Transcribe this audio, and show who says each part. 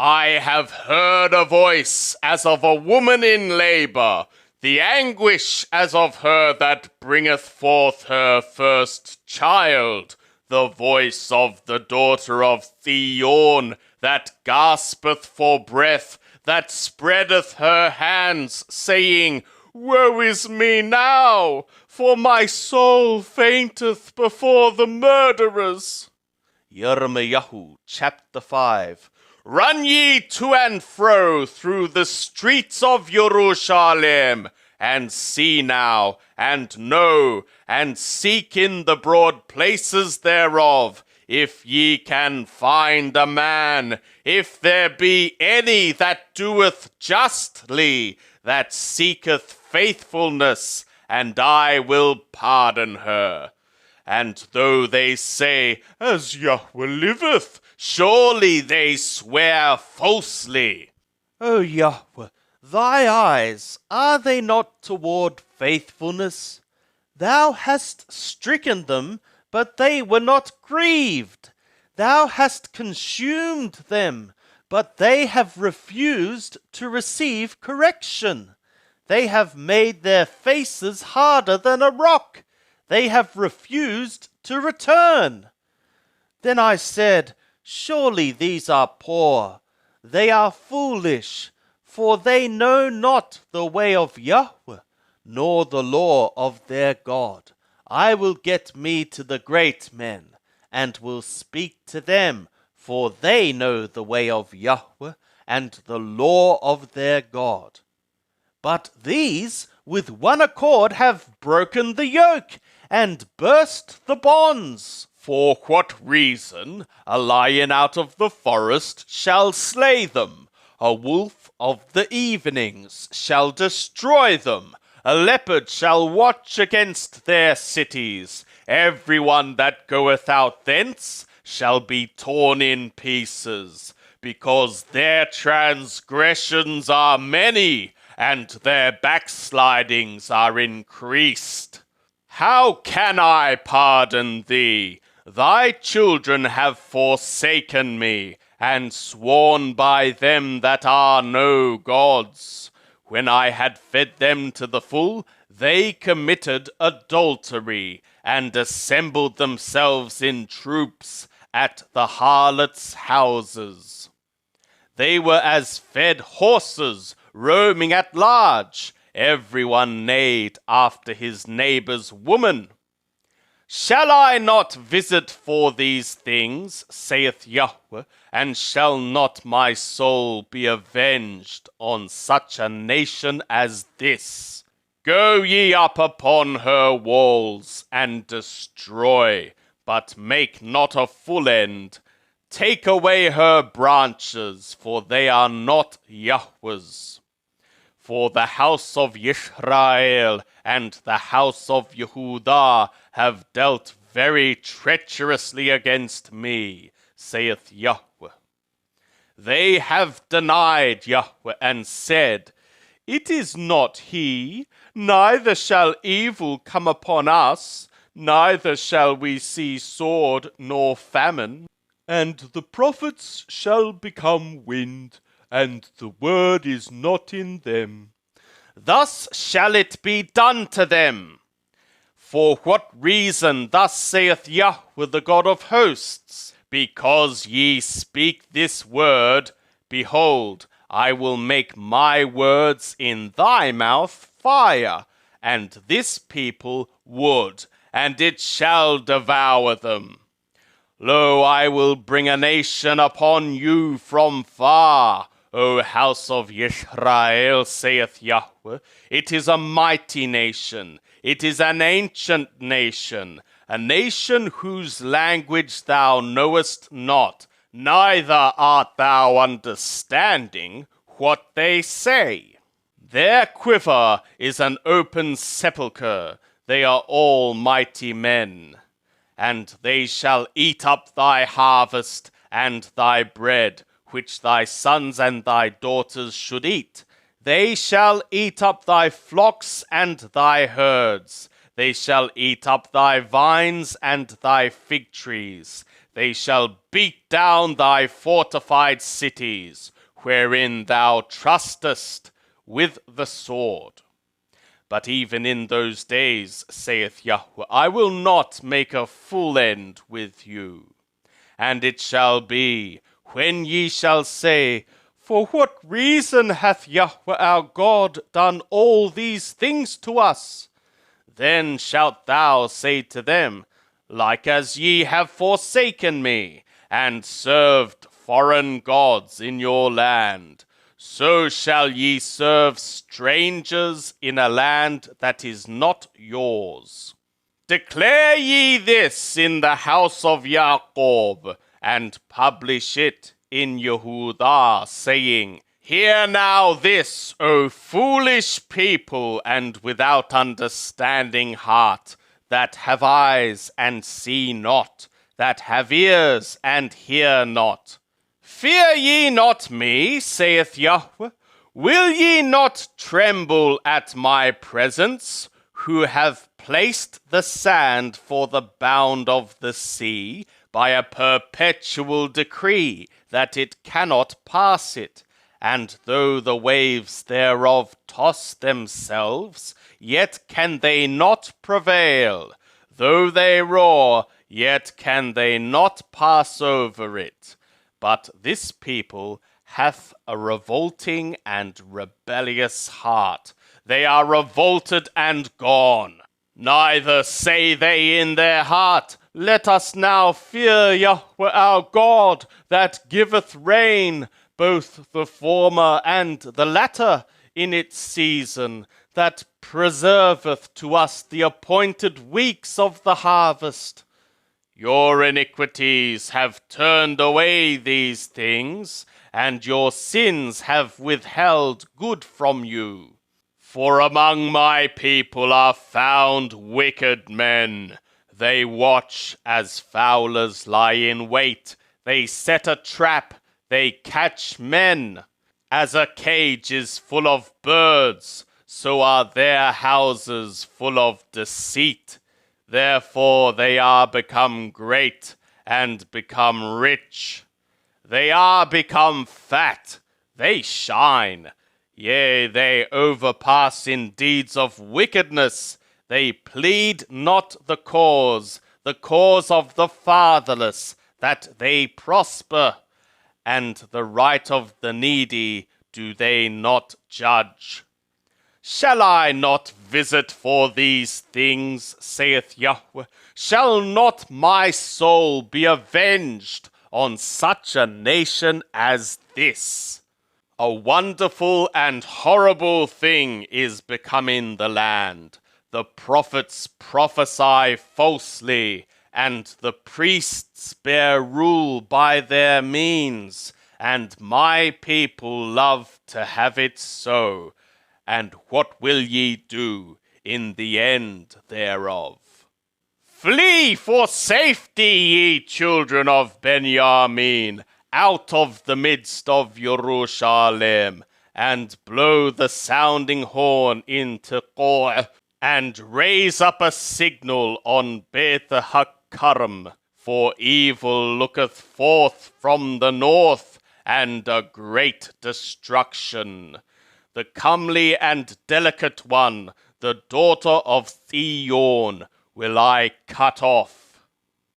Speaker 1: I have heard a voice as of a woman in labour, the anguish as of her that bringeth forth her first child, the voice of the daughter of Theon that gaspeth for breath, that spreadeth her hands, saying, Woe is me now, for my soul fainteth before the murderers. Yirmiyahu chapter 5. Run ye to and fro through the streets of Jerusalem, and see now, and know, and seek in the broad places thereof, if ye can find a man, if there be any that doeth justly, that seeketh faithfulness, and I will pardon her. And though they say, As Yahweh liveth, surely they swear falsely. O Yahweh, thy eyes, are they not toward faithfulness? Thou hast stricken them, but they were not grieved. Thou hast consumed them, but they have refused to receive correction. They have made their faces harder than a rock. They have refused to return. Then I said, Surely these are poor. They are foolish, for they know not the way of Yahweh, nor the law of their God. I will get me to the great men, and will speak to them, for they know the way of Yahweh, and the law of their God. But these, with one accord, have broken the yoke, and burst the bonds. For what reason? A lion out of the forest shall slay them. A wolf of the evenings shall destroy them. A leopard shall watch against their cities. Every one that goeth out thence shall be torn in pieces, because their transgressions are many, and their backslidings are increased. How can I pardon thee? Thy children have forsaken me, and sworn by them that are no gods. When I had fed them to the full, they committed adultery, and assembled themselves in troops at the harlots' houses. They were as fed horses, roaming at large. Everyone neighed after his neighbor's woman. Shall I not visit for these things, saith Yahweh, and shall not my soul be avenged on such a nation as this? Go ye up upon her walls, and destroy, but make not a full end. Take away her branches, for they are not Yahweh's. For the house of Israel and the house of Yehudah have dealt very treacherously against me, saith Yahweh. They have denied Yahweh and said, It is not he, neither shall evil come upon us, neither shall we see sword nor famine, and the prophets shall become wind, and the word is not in them. Thus shall it be done to them. For what reason thus saith Yahweh the God of hosts? Because ye speak this word, behold, I will make my words in thy mouth fire, and this people wood, and it shall devour them. Lo, I will bring a nation upon you from far, O house of Israel, saith Yahweh. It is a mighty nation. It is an ancient nation, a nation whose language thou knowest not, neither art thou understanding what they say. Their quiver is an open sepulchre. They are all mighty men. And they shall eat up thy harvest and thy bread, which thy sons and thy daughters should eat. They shall eat up thy flocks and thy herds. They shall eat up thy vines and thy fig trees. they shall beat down thy fortified cities, wherein thou trustest, with the sword. But even in those days, saith Yahweh, I will not make a full end with you. And it shall be, when ye shall say, For what reason hath Yahweh our God done all these things to us? Then shalt thou say to them, Like as ye have forsaken me, and served foreign gods in your land, so shall ye serve strangers in a land that is not yours. Declare ye this in the house of Jacob, and publish it in Yehudah, saying, Hear now this, O foolish people, and without understanding heart, that have eyes and see not, that have ears and hear not. Fear ye not me, saith Yahweh. Will ye not tremble at my presence, who have placed the sand for the bound of the sea by a perpetual decree that it cannot pass it? And though the waves thereof toss themselves, yet can they not prevail. Though they roar, yet can they not pass over it. But this people hath a revolting and rebellious heart. They are revolted and gone. Neither say they in their heart, Let us now fear Yahweh our God, that giveth rain, both the former and the latter, in its season, that preserveth to us the appointed weeks of the harvest. Your iniquities have turned away these things, and your sins have withheld good from you. For among my people are found wicked men. They watch as fowlers lie in wait. They set a trap. They catch men. As a cage is full of birds, so are their houses full of deceit. Therefore they are become great and become rich. They are become fat. They shine. Yea, they overpass in deeds of wickedness. They plead not the cause of the fatherless, that they prosper. And the right of the needy do they not judge. Shall I not visit for these things, saith Yahweh? Shall not my soul be avenged on such a nation as this? A wonderful and horrible thing is become in the land. The prophets prophesy falsely, and the priests bear rule by their means, and my people love to have it so. And what will ye do in the end thereof? Flee for safety, ye children of Benjamin, out of the midst of Jerusalem, and blow the sounding horn in Tekoa, and raise up a signal on Beth Hakkarim, for evil looketh forth from the north, and a great destruction. The comely and delicate one, the daughter of Zion, will I cut off.